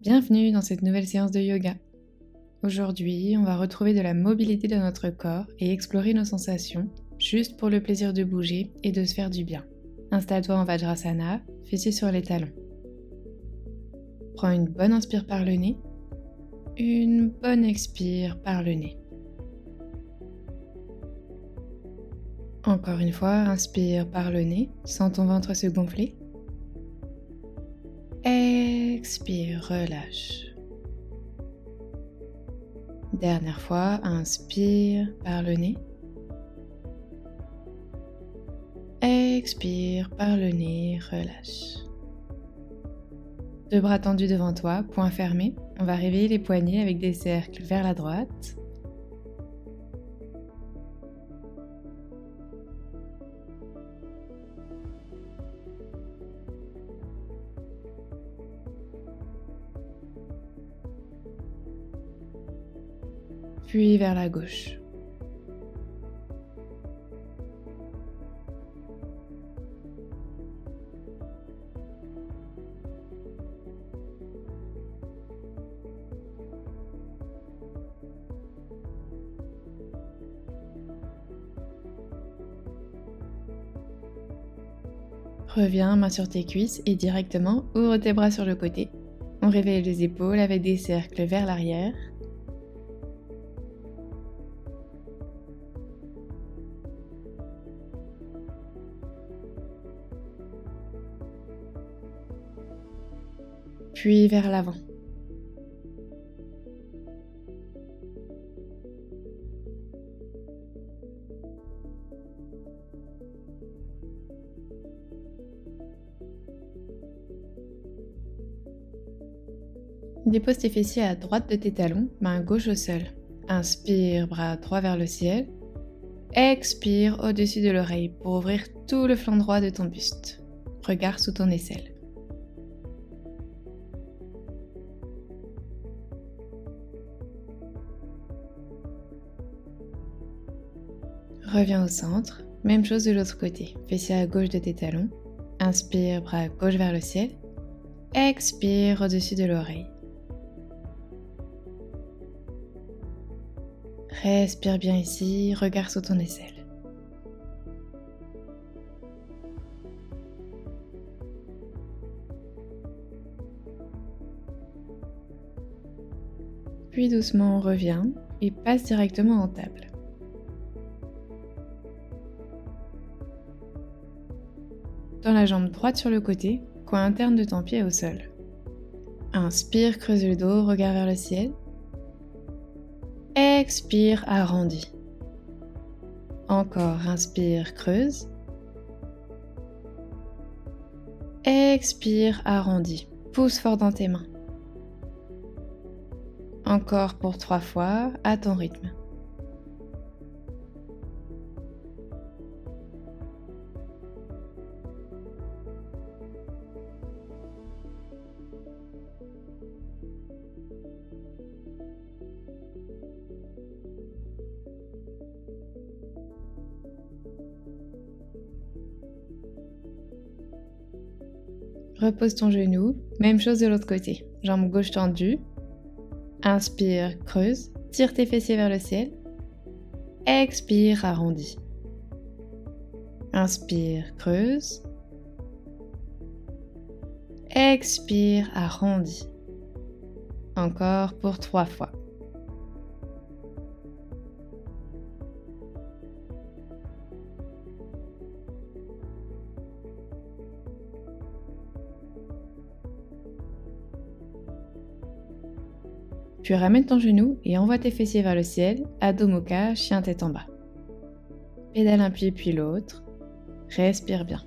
Bienvenue dans cette nouvelle séance de yoga. Aujourd'hui, on va retrouver de la mobilité dans notre corps et explorer nos sensations, juste pour le plaisir de bouger et de se faire du bien. Installe-toi en Vajrasana, fessiers sur les talons. Prends une bonne inspire par le nez, une bonne expire par le nez. Encore une fois, inspire par le nez, sens ton ventre se gonfler. Expire, relâche. Dernière fois, inspire par le nez. Expire par le nez, relâche. Deux bras tendus devant toi, poings fermés. On va réveiller les poignets avec des cercles vers la droite. Puis vers la gauche. Reviens, main sur tes cuisses et directement ouvre tes bras sur le côté. On réveille les épaules avec des cercles vers l'arrière. Puis vers l'avant. Dépose tes fessiers à droite de tes talons, main gauche au sol. Inspire, bras droit vers le ciel. Expire au-dessus de l'oreille pour ouvrir tout le flanc droit de ton buste. Regard sous ton aisselle. Reviens au centre, même chose de l'autre côté. Fessiers à gauche de tes talons. Inspire, bras gauche vers le ciel. Expire au-dessus de l'oreille. Respire bien ici, regard sous ton aisselle. Puis doucement on revient et passe directement en table. Dans la jambe droite sur le côté, coin interne de ton pied au sol. Inspire, creuse le dos, regard vers le ciel. Expire, arrondis. Encore, inspire, creuse. Expire, arrondis. Pousse fort dans tes mains. Encore pour 3 fois, à ton rythme. Repose ton genou, même chose de l'autre côté. Jambe gauche tendue. Inspire, creuse, tire tes fessiers vers le ciel. Expire, arrondis. Inspire, creuse. Expire, arrondis. Encore pour 3 fois. Puis ramène ton genou et envoie tes fessiers vers le ciel, Adho Mukha, chien tête en bas. Pédale un pied puis l'autre. Respire bien.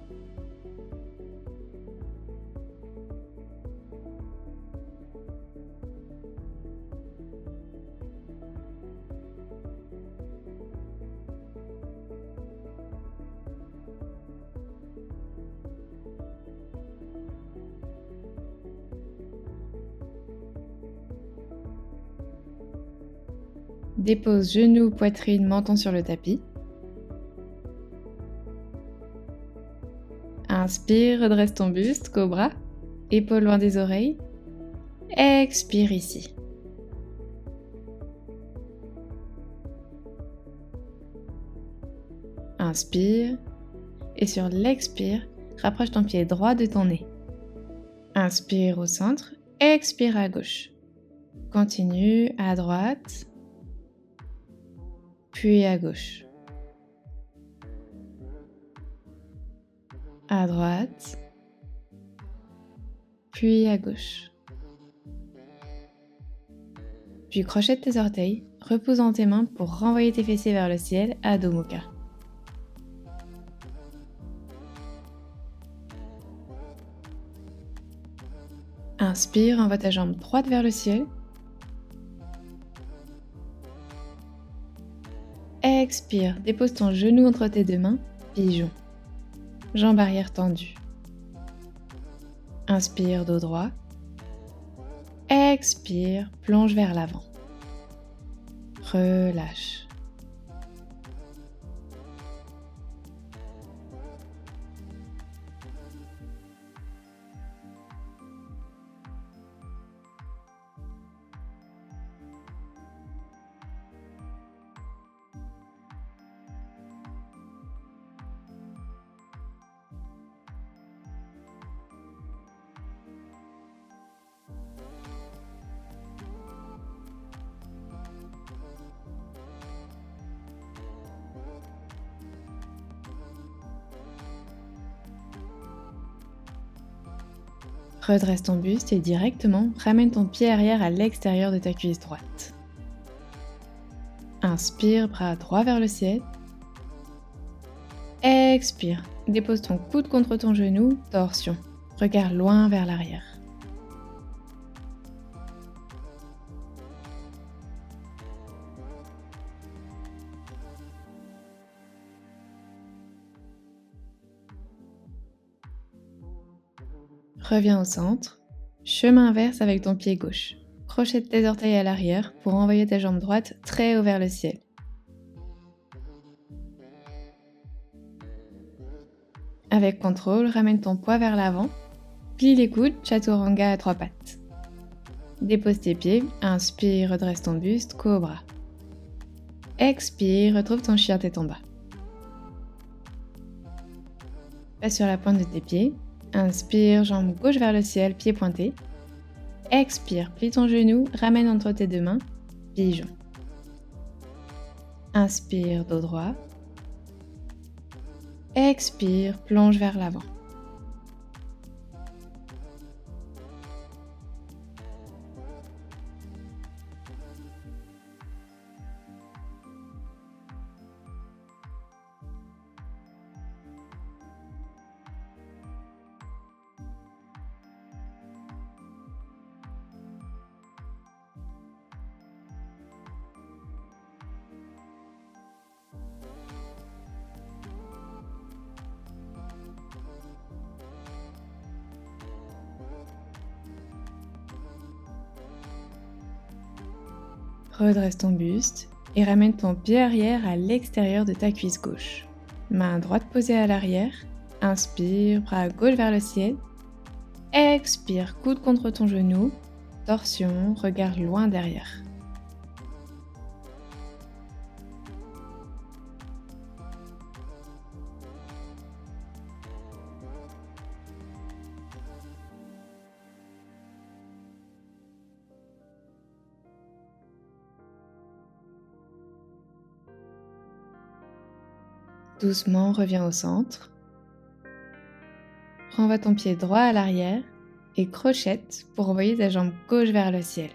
Dépose genoux, poitrine, menton sur le tapis. Inspire, redresse ton buste, cobra, épaules loin des oreilles. Expire ici. Inspire. Et sur l'expire, rapproche ton pied droit de ton nez. Inspire au centre, expire à gauche. Continue à droite, puis à gauche. À droite, puis à gauche. Puis crochette tes orteils, repose dans tes mains pour renvoyer tes fessiers vers le ciel, Adho Mukha. Inspire, envoie ta jambe droite vers le ciel. Expire, dépose ton genou entre tes deux mains, pigeon. Jambe arrière tendue. Inspire, dos droit. Expire, plonge vers l'avant. Relâche. Redresse ton buste et directement ramène ton pied arrière à l'extérieur de ta cuisse droite. Inspire, bras droit vers le ciel. Expire, dépose ton coude contre ton genou, torsion. Regard loin vers l'arrière. Reviens au centre, chemin inverse avec ton pied gauche. Crochette tes orteils à l'arrière pour envoyer ta jambe droite très haut vers le ciel. Avec contrôle, ramène ton poids vers l'avant, plie les coudes, chaturanga à trois pattes. Dépose tes pieds, inspire, redresse ton buste, cobra. Expire, retrouve ton chien tête en bas. Passe sur la pointe de tes pieds. Inspire, jambe gauche vers le ciel, pied pointé. Expire, plie ton genou, ramène entre tes deux mains, pigeon. Inspire, dos droit. Expire, plonge vers l'avant. Redresse ton buste et ramène ton pied arrière à l'extérieur de ta cuisse gauche. Main droite posée à l'arrière. Inspire, bras gauche vers le ciel. Expire, coude contre ton genou. Torsion, regard loin derrière. Doucement, reviens au centre. Renvoie ton pied droit à l'arrière et crochette pour envoyer ta jambe gauche vers le ciel.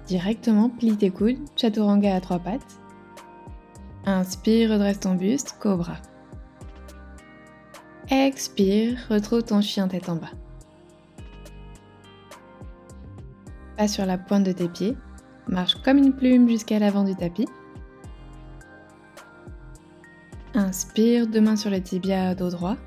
Directement, plie tes coudes, chaturanga à trois pattes. Inspire, redresse ton buste, cobra. Expire, retrouve ton chien tête en bas. Passe sur la pointe de tes pieds. Marche comme une plume jusqu'à l'avant du tapis. Inspire, deux mains sur le tibia, dos droit.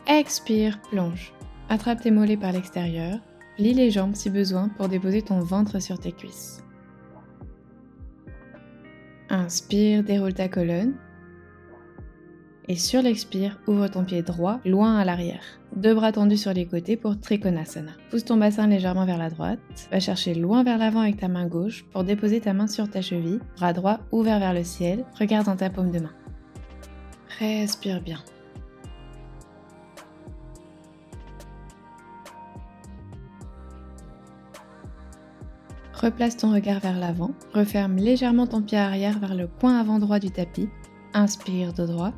Expire, plonge. Attrape tes mollets par l'extérieur. Plie les jambes si besoin pour déposer ton ventre sur tes cuisses. Inspire, déroule ta colonne. Et sur l'expire, ouvre ton pied droit loin à l'arrière. 2 bras tendus sur les côtés pour Trikonasana. Pousse ton bassin légèrement vers la droite. Va chercher loin vers l'avant avec ta main gauche pour déposer ta main sur ta cheville. Bras droit ouvert vers le ciel. Regarde dans ta paume de main. Respire bien. Replace ton regard vers l'avant. Referme légèrement ton pied arrière vers le coin avant droit du tapis. Inspire dos droit.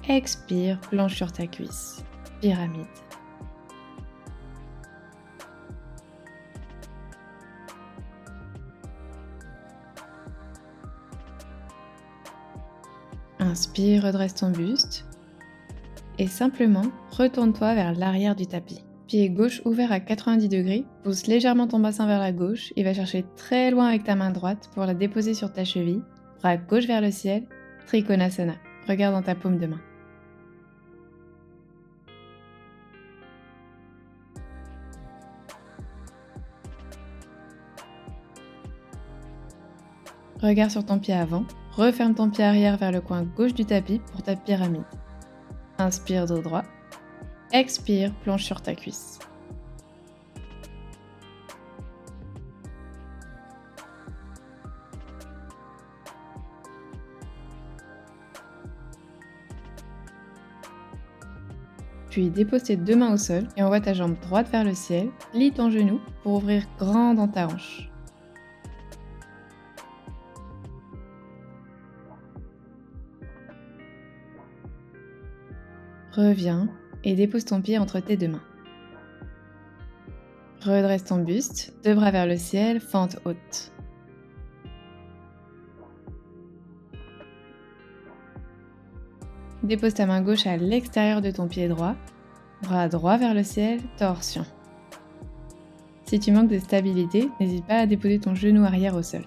Expire, planche sur ta cuisse. Pyramide. Inspire, redresse ton buste. Et simplement, retourne-toi vers l'arrière du tapis. Pied gauche ouvert à 90 degrés, pousse légèrement ton bassin vers la gauche et va chercher très loin avec ta main droite pour la déposer sur ta cheville. Bras gauche vers le ciel, Trikonasana. Regarde dans ta paume de main. Regarde sur ton pied avant, referme ton pied arrière vers le coin gauche du tapis pour ta pyramide. Inspire dos droit, expire, plonge sur ta cuisse. Puis dépose tes 2 mains au sol et envoie ta jambe droite vers le ciel, plie ton genou pour ouvrir grand dans ta hanche. Reviens et dépose ton pied entre tes 2 mains. Redresse ton buste, 2 bras vers le ciel, fente haute. Dépose ta main gauche à l'extérieur de ton pied droit, bras droit vers le ciel, torsion. Si tu manques de stabilité, n'hésite pas à déposer ton genou arrière au sol.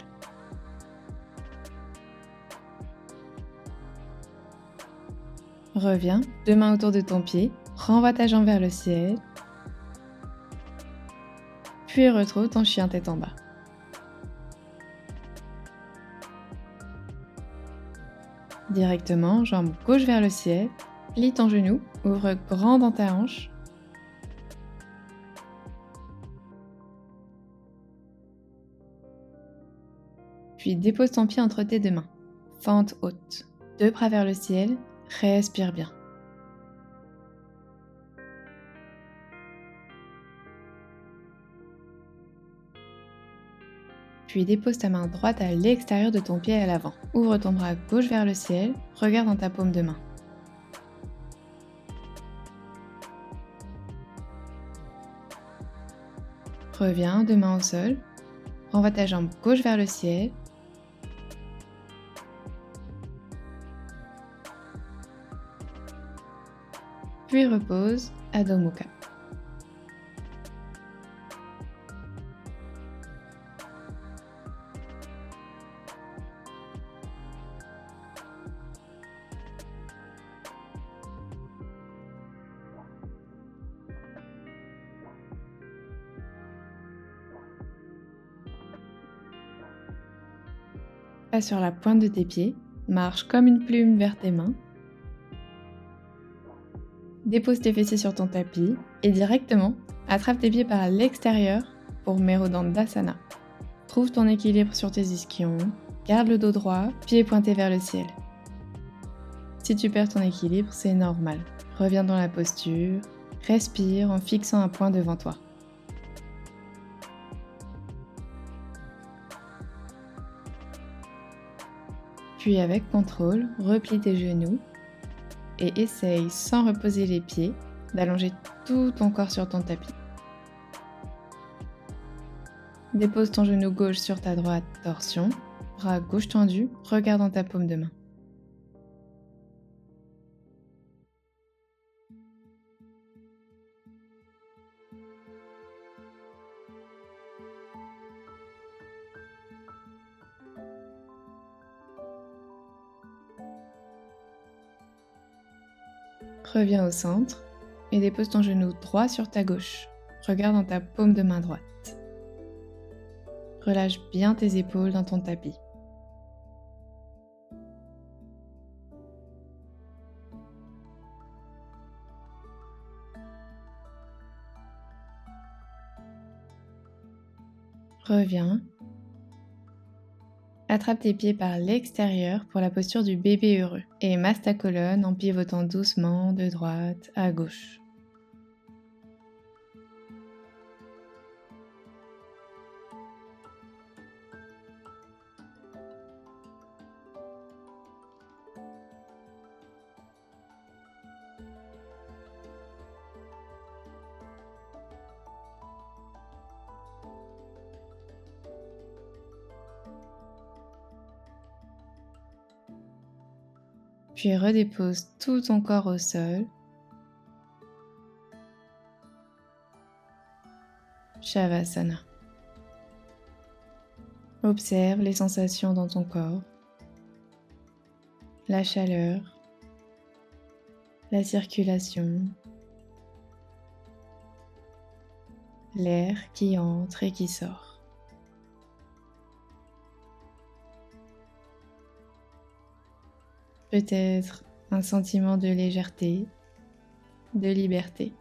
Reviens, 2 mains autour de ton pied, renvoie ta jambe vers le ciel, puis retrouve ton chien tête en bas. Directement, jambe gauche vers le ciel, plie ton genou, ouvre grand dans ta hanche. Puis dépose ton pied entre tes 2 mains. Fente haute. 2 bras vers le ciel, respire bien. Puis dépose ta main droite à l'extérieur de ton pied à l'avant. Ouvre ton bras gauche vers le ciel, regarde dans ta paume de main. Reviens, 2 mains au sol. Renvoie ta jambe gauche vers le ciel. Puis repose, Adho Mukha. Passe sur la pointe de tes pieds, marche comme une plume vers tes mains. Dépose tes fessiers sur ton tapis et directement, attrape tes pieds par l'extérieur pour Merudandasana. Trouve ton équilibre sur tes ischions, garde le dos droit, pieds pointés vers le ciel. Si tu perds ton équilibre, c'est normal. Reviens dans la posture, respire en fixant un point devant toi. Puis avec contrôle, replie tes genoux et essaye, sans reposer les pieds, d'allonger tout ton corps sur ton tapis. Dépose ton genou gauche sur ta droite, torsion, bras gauche tendu, regarde dans ta paume de main. Reviens au centre et dépose ton genou droit sur ta gauche. Regarde dans ta paume de main droite. Relâche bien tes épaules dans ton tapis. Reviens. Attrape tes pieds par l'extérieur pour la posture du bébé heureux et masse ta colonne en pivotant doucement de droite à gauche. Puis redépose tout ton corps au sol. Shavasana. Observe les sensations dans ton corps, la chaleur, la circulation, l'air qui entre et qui sort. Peut-être un sentiment de légèreté, de liberté.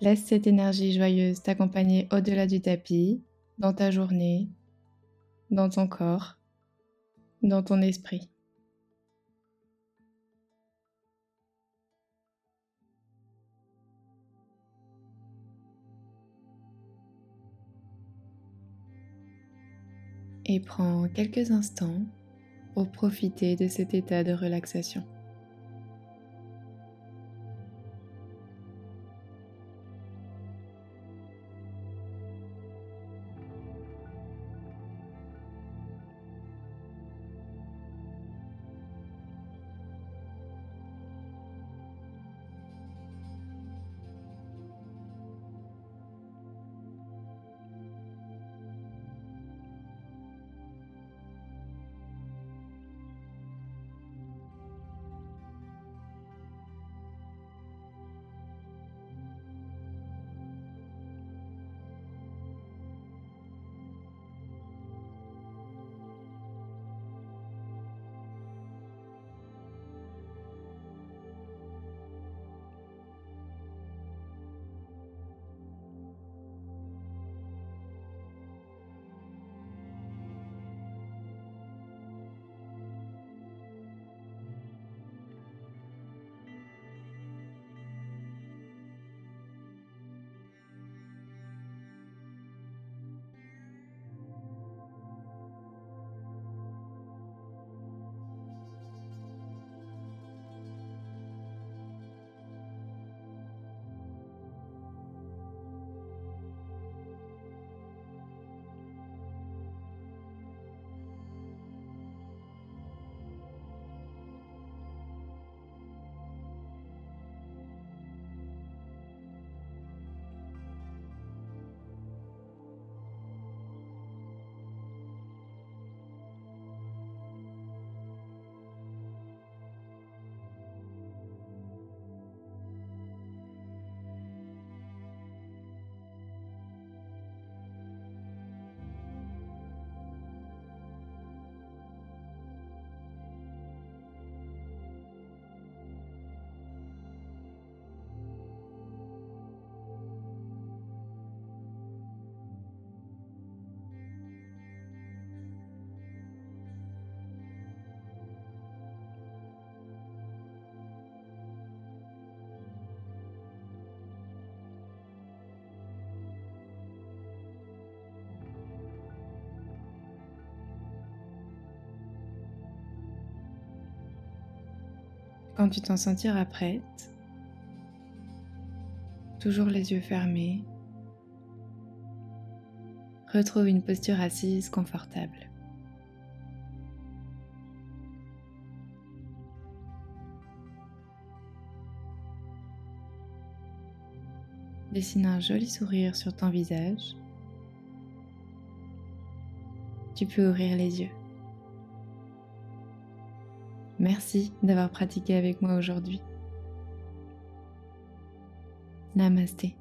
Laisse cette énergie joyeuse t'accompagner au-delà du tapis, dans ta journée, dans ton corps, dans ton esprit. Et prends quelques instants pour profiter de cet état de relaxation. Quand tu t'en sentiras prête, toujours les yeux fermés, retrouve une posture assise confortable. Dessine un joli sourire sur ton visage. Tu peux ouvrir les yeux. Merci d'avoir pratiqué avec moi aujourd'hui. Namasté.